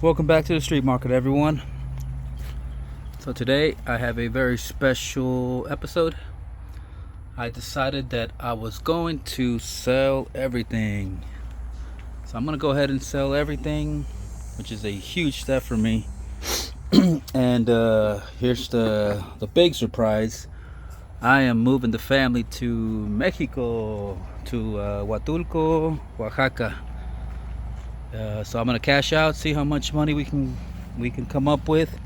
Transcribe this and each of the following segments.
Welcome back to the street market, everyone. So today I have a very special episode. I decided that I was going to sell everything. So I'm going to go ahead and sell everything, which is a huge step for me. And here's the big surprise. I am moving the family to Mexico, to Huatulco, Oaxaca. So I'm gonna cash out, see how much money we can come up with,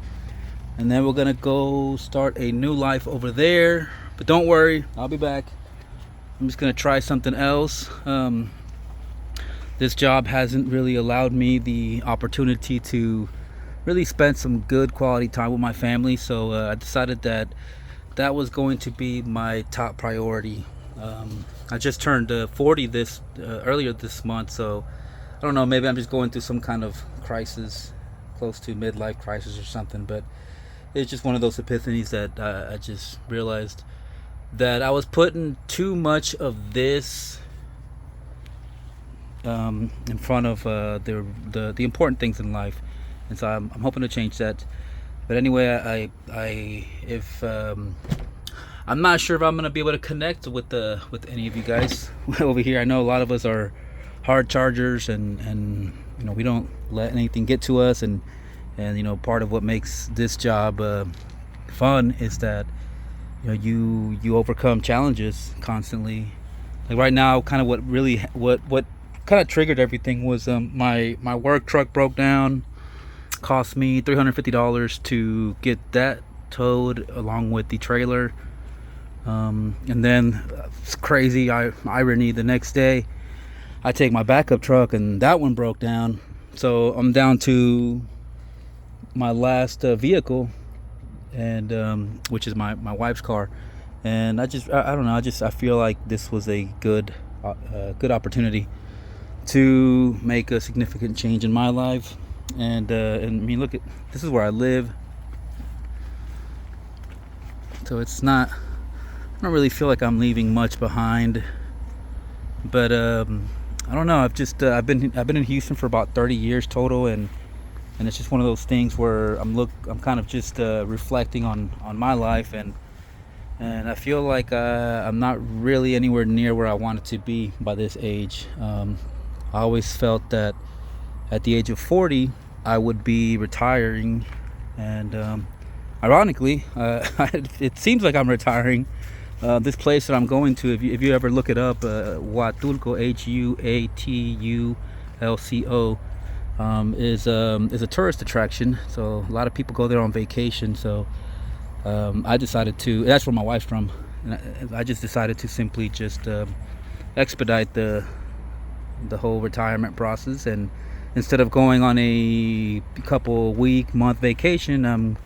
and then we're gonna go start a new life over there. But don't worry, I'll be back. I'm just gonna try something else. This job hasn't really allowed me the opportunity to really spend some good quality time with my family, so I decided that that was going to be my top priority. I just turned 40 earlier this month, so I don't know, maybe I'm just going through some kind of crisis, close to midlife crisis or something, but it's just one of those epiphanies that I just realized that I was putting too much of this in front of the important things in life, and so I'm hoping to change that. But anyway, I'm not sure if I'm gonna be able to connect with any of you guys over here. I know a lot of us are hard chargers, and we don't let anything get to us, and part of what makes this job fun is that you overcome challenges constantly. Like right now, kind of what kind of triggered everything was my work truck broke down. Cost me $350 to get that towed along with the trailer, and then it's crazy irony, the next day I take my backup truck and that one broke down, so I'm down to my last vehicle, and which is my wife's car. And I don't know, I feel like this was a good opportunity to make a significant change in my life. And I mean, look, this is where I live, so it's not, I don't really feel like I'm leaving much behind. But I don't know, I've been in Houston for about 30 years total, and it's just one of those things where I'm kind of just reflecting on my life, and I feel like I'm not really anywhere near where I wanted to be by this age. I always felt that at the age of 40 I would be retiring, and ironically it seems like I'm retiring. This place that I'm going to, if you ever look it up, Huatulco, Huatulco, is a tourist attraction. So a lot of people go there on vacation. So I decided to. That's where my wife's from. And I just decided to simply just expedite the whole retirement process, and instead of going on a couple month vacation,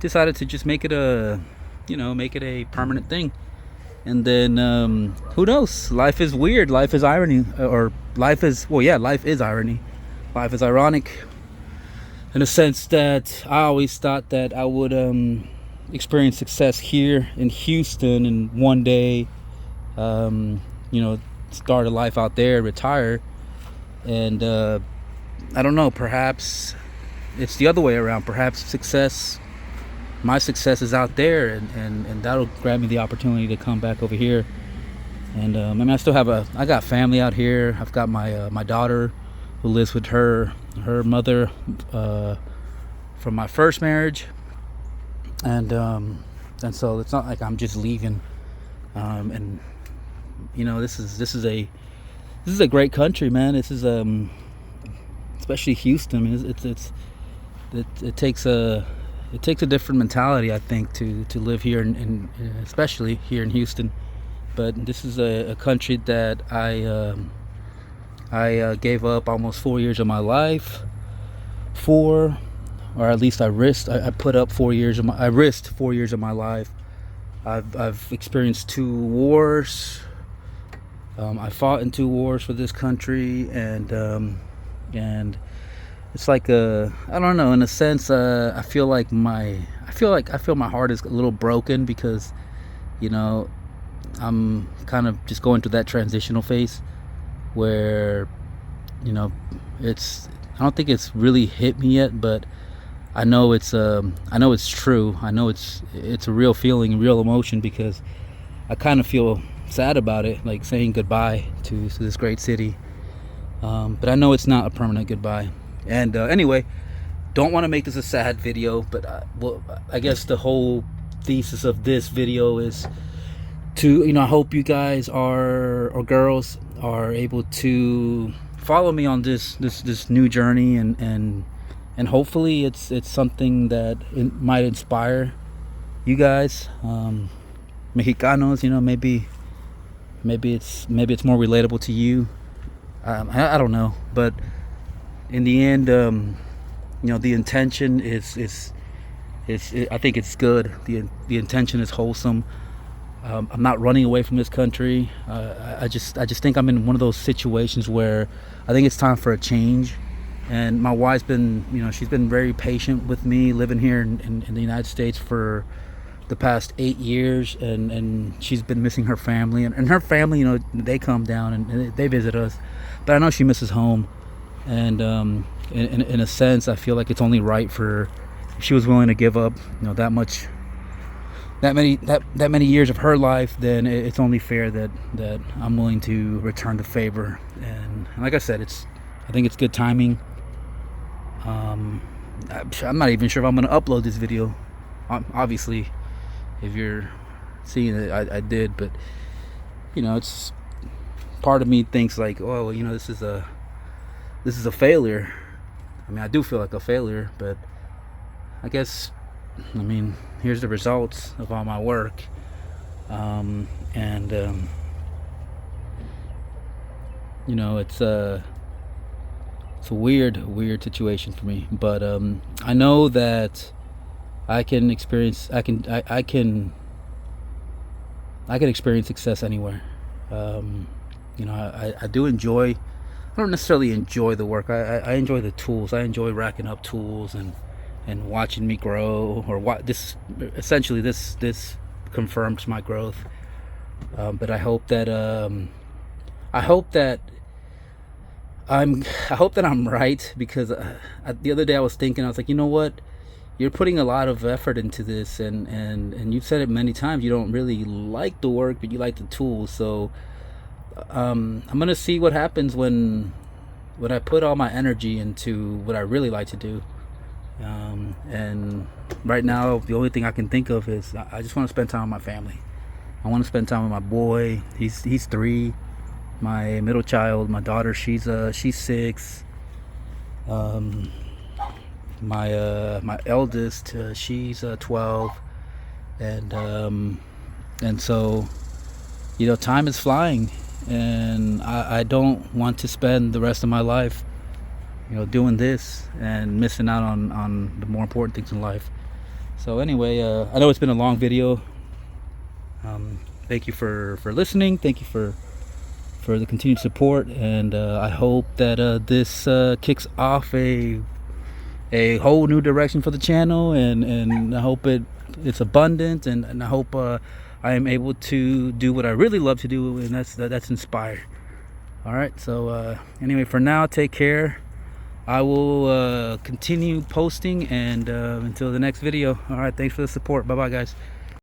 decided to just make it a permanent thing. And then who knows, life is weird, life is irony, or life is irony. Life is ironic in a sense that I always thought that I would experience success here in Houston, and one day start a life out there, retire. And I don't know, perhaps it's the other way around. Perhaps my success is out there, and that'll grab me the opportunity to come back over here. And I mean, I got family out here. I've got my daughter who lives with her mother from my first marriage, and so it's not like I'm just leaving. And this is a great country, man. This is especially Houston. I mean, it takes a different mentality, I think, to live here, and especially here in Houston. But this is a country that I gave up almost 4 years of my life for, or at least I risked 4 years of my life. I've experienced 2 wars. I fought in 2 wars for this country, and it's like I don't know, in a sense, I feel my heart is a little broken, because I'm kind of just going through that transitional phase where it's I don't think it's really hit me yet, but I know it's true. I know it's a real feeling, real emotion, because I kind of feel sad about it, like saying goodbye to this great city. But I know it's not a permanent goodbye. And anyway, don't want to make this a sad video, but well, I guess the whole thesis of this video is to, I hope you guys or girls are able to follow me on this new journey, and hopefully it's something that might inspire you guys, Mexicanos. Maybe it's more relatable to you. I don't know, but in the end, the intention is I think it's good. The intention is wholesome. I'm not running away from this country. I just think I'm in one of those situations where I think it's time for a change. And my wife's been, she's been very patient with me living here in the United States for the past 8 years, and she's been missing her family, and her family, they come down and they visit us, but I know she misses home. And in a sense, I feel like it's only right for, if she was willing to give up that many years of her life, then it's only fair that I'm willing to return the favor. And like I said, I think it's good timing. I'm not even sure if I'm going to upload this video. Obviously, if you're seeing it, I did, but it's, part of me thinks like, oh, this is a failure. I mean, I do feel like a failure, but I guess, here's the results of all my work. It's a weird situation for me, but I know that I can experience success anywhere. I do enjoy, I don't necessarily enjoy the work. I enjoy the tools. I enjoy racking up tools and watching me grow, or this confirms my growth. But I hope that I'm right, because the other day I was thinking, I was like, you know what, you're putting a lot of effort into this, and you've said it many times, you don't really like the work, but you like the tools. So I'm gonna see what happens when I put all my energy into what I really like to do. And right now, the only thing I can think of is I just want to spend time with my family. I want to spend time with my boy. He's 3. My middle child, my daughter, she's 6. My eldest, she's 12, and so time is flying, and I don't want to spend the rest of my life doing this and missing out on the more important things in life. So anyway, I know it's been a long video. Thank you for listening. Thank you for the continued support, and I hope that this kicks off a whole new direction for the channel, and I hope it's abundant, and I hope I am able to do what I really love to do, and that's inspire. All right, so anyway, for now, take care. I will continue posting, and until the next video. All right, thanks for the support. Bye bye, guys.